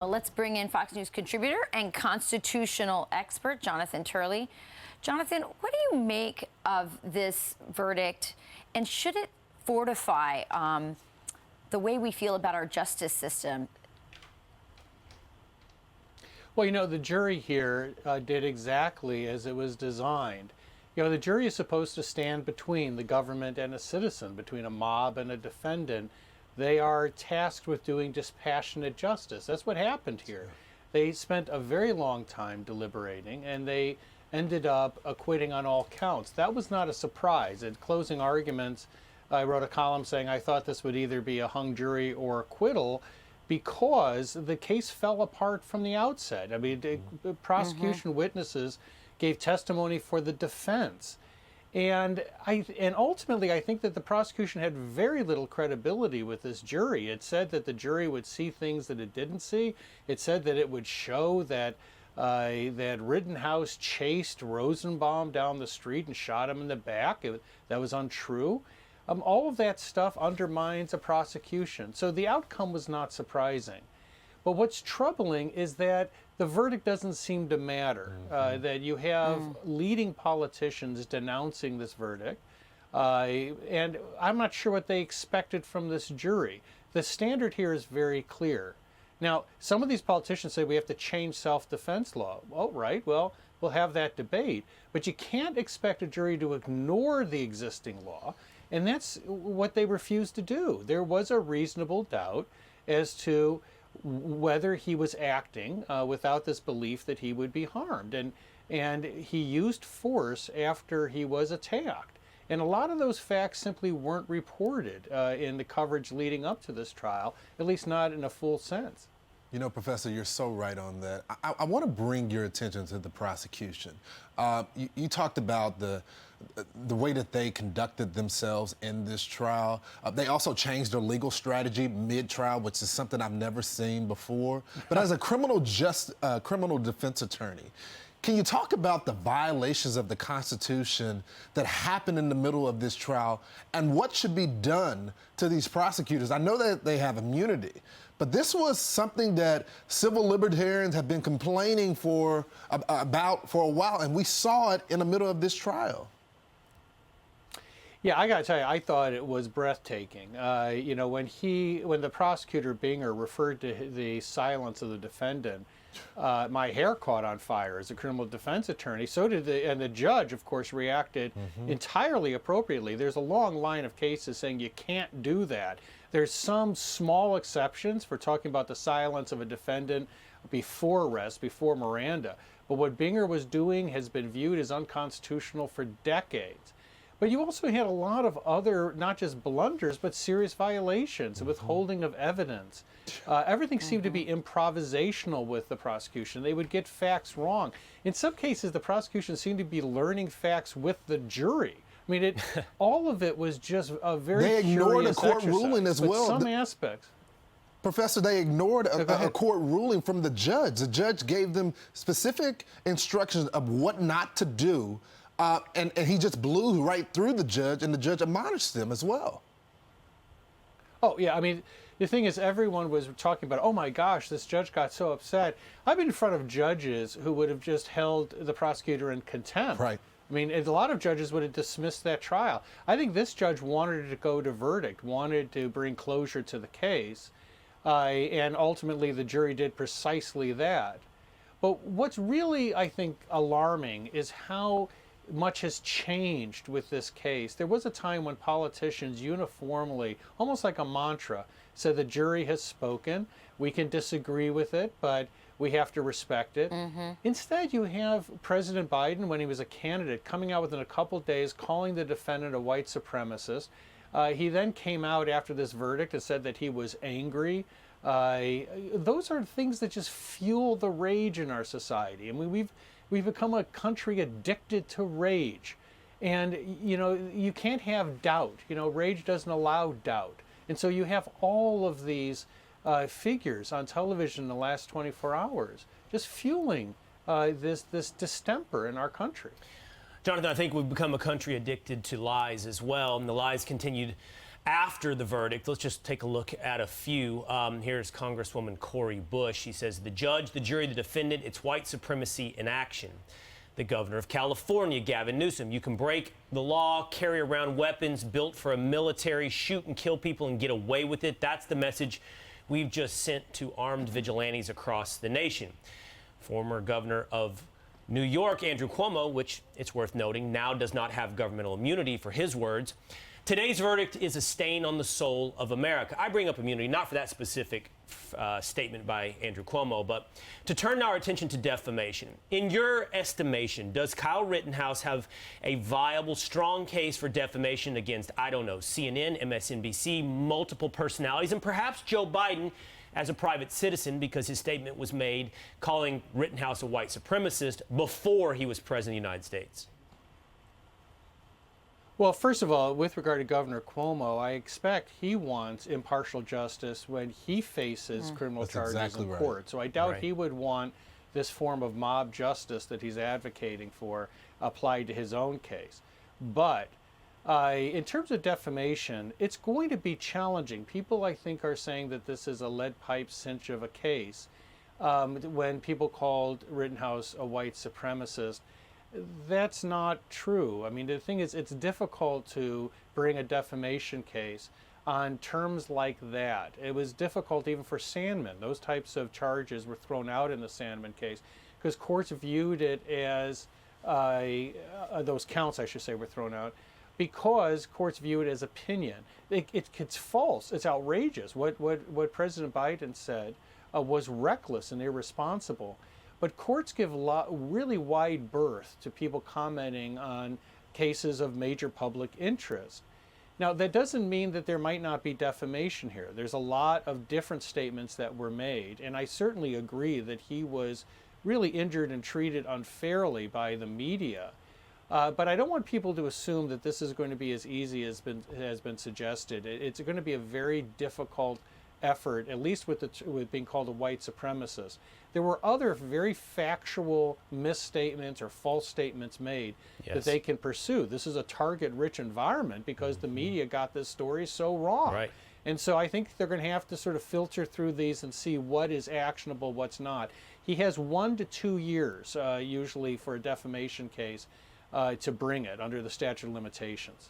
Well, let's bring in Fox News contributor and constitutional expert, Jonathan Turley. Jonathan, what do you make of this verdict, and should it fortify the way we feel about our justice system? Well, you know, the jury here did exactly as it was designed. You know, the jury is supposed to stand between the government and a citizen, between a mob and a defendant. They are tasked with doing dispassionate justice. That's what happened here. They spent a very long time deliberating, and they ended up acquitting on all counts. That was not a surprise. In closing arguments, I wrote a column saying I thought this would either be a hung jury or acquittal, because the case fell apart from the outset. I mean, the prosecution witnesses gave testimony for the defense. And ultimately, I think that the prosecution had very little credibility with this jury. It said that the jury would see things that it didn't see. It said that it would show that that Rittenhouse chased Rosenbaum down the street and shot him in the back. That was untrue. All of that stuff undermines a prosecution. So the outcome was not surprising. But what's troubling is that the verdict doesn't seem to matter, that you have leading politicians denouncing this verdict, and I'm not sure what they expected from this jury. The standard here is very clear. Now, some of these politicians say we have to change self-defense law. Oh, right, well, we'll have that debate. But you can't expect a jury to ignore the existing law, and that's what they refused to do. There was a reasonable doubt as to whether he was acting without this belief that he would be harmed. And he used force after he was attacked. And a lot of those facts simply weren't reported in the coverage leading up to this trial, at least not in a full sense. You know, Professor, you're so right on that. I want to bring your attention to the prosecution. You talked about the way that they conducted themselves in this trial. They also changed their legal strategy mid-trial, which is something I've never seen before. But as a criminal defense attorney, can you talk about the violations of the Constitution that happened in the middle of this trial and what should be done to these prosecutors? I know that they have immunity, but this was something that civil libertarians have been complaining about for a while, and we saw it in the middle of this trial. Yeah, I got to tell you, I thought it was breathtaking. You know, when the prosecutor Binger referred to the silence of the defendant, my hair caught on fire as a criminal defense attorney. So did the judge, of course, reacted entirely appropriately. There's a long line of cases saying you can't do that. There's some small exceptions for talking about the silence of a defendant before arrest, before Miranda. But what Binger was doing has been viewed as unconstitutional for decades. But you also had a lot of other, not just blunders, but serious violations, withholding of evidence. Everything seemed to be improvisational with the prosecution. They would get facts wrong. In some cases, the prosecution seemed to be learning facts with the jury. I mean, all of it was just a very They ignored a court exercise, ruling as well. Some aspects. Professor, they ignored a court ruling from the judge. The judge gave them specific instructions of what not to do. And he just blew right through the judge, and the judge admonished them as well. Oh, yeah. I mean, the thing is, everyone was talking about, oh, my gosh, this judge got so upset. I've been in front of judges who would have just held the prosecutor in contempt. Right. I mean, a lot of judges would have dismissed that trial. I think this judge wanted to go to verdict, wanted to bring closure to the case, and ultimately the jury did precisely that. But what's really, I think, alarming is how much has changed with this case. There was a time when politicians uniformly, almost like a mantra, said the jury has spoken, we can disagree with it, but we have to respect it. Instead, you have President Biden, when he was a candidate, coming out within a couple days calling the defendant a white supremacist. He then came out after this verdict and said that he was angry. Those are things that just fuel the rage in our society. I mean, we've become a country addicted to rage. And, you know, you can't have doubt. You know, rage doesn't allow doubt. And so you have all of these figures on television in the last 24 hours just fueling this distemper in our country. Jonathan, I think we've become a country addicted to lies as well, and the lies continued after the verdict. Let's just take a look at a few. Here's Congresswoman Cori Bush. She says, the judge, the jury, the defendant, it's white supremacy in action. The governor of California, Gavin Newsom, you can break the law, carry around weapons built for a military, shoot and kill people and get away with it. That's the message we've just sent to armed vigilantes across the nation. Former governor of New York, Andrew Cuomo, which it's worth noting now does not have governmental immunity for his words. Today's verdict is a stain on the soul of America. I bring up immunity not for that specific statement by Andrew Cuomo, but to turn our attention to defamation. In your estimation, does Kyle Rittenhouse have a viable, strong case for defamation against, I don't know, CNN, MSNBC, multiple personalities, and perhaps Joe Biden as a private citizen, because his statement was made calling Rittenhouse a white supremacist before he was president of the United States? Well, first of all, with regard to Governor Cuomo, I expect he wants impartial justice when he faces criminal charges exactly in right. court. So I doubt Right. he would want this form of mob justice that he's advocating for applied to his own case. But in terms of defamation, it's going to be challenging. People, I think, are saying that this is a lead pipe cinch of a case. When people called Rittenhouse a white supremacist, that's not true. I mean, the thing is, it's difficult to bring a defamation case on terms like that. It was difficult even for Sandman. Those types of charges were thrown out in the Sandman case because courts viewed it as, those counts, I should say, were thrown out because courts view it as opinion. It's false. It's outrageous. What President Biden said was reckless and irresponsible. But courts give really wide berth to people commenting on cases of major public interest. Now, that doesn't mean that there might not be defamation here. There's a lot of different statements that were made, and I certainly agree that he was really injured and treated unfairly by the media. But I don't want people to assume that this is going to be as easy as has been suggested. It's going to be a very difficult effort, at least with being called a white supremacist. There were other very factual misstatements or false statements made that they can pursue. This is a target-rich environment because the media got this story so wrong. Right. And so I think they're going to have to sort of filter through these and see what is actionable, what's not. He has 1 to 2 years, usually, for a defamation case to bring it under the statute of limitations.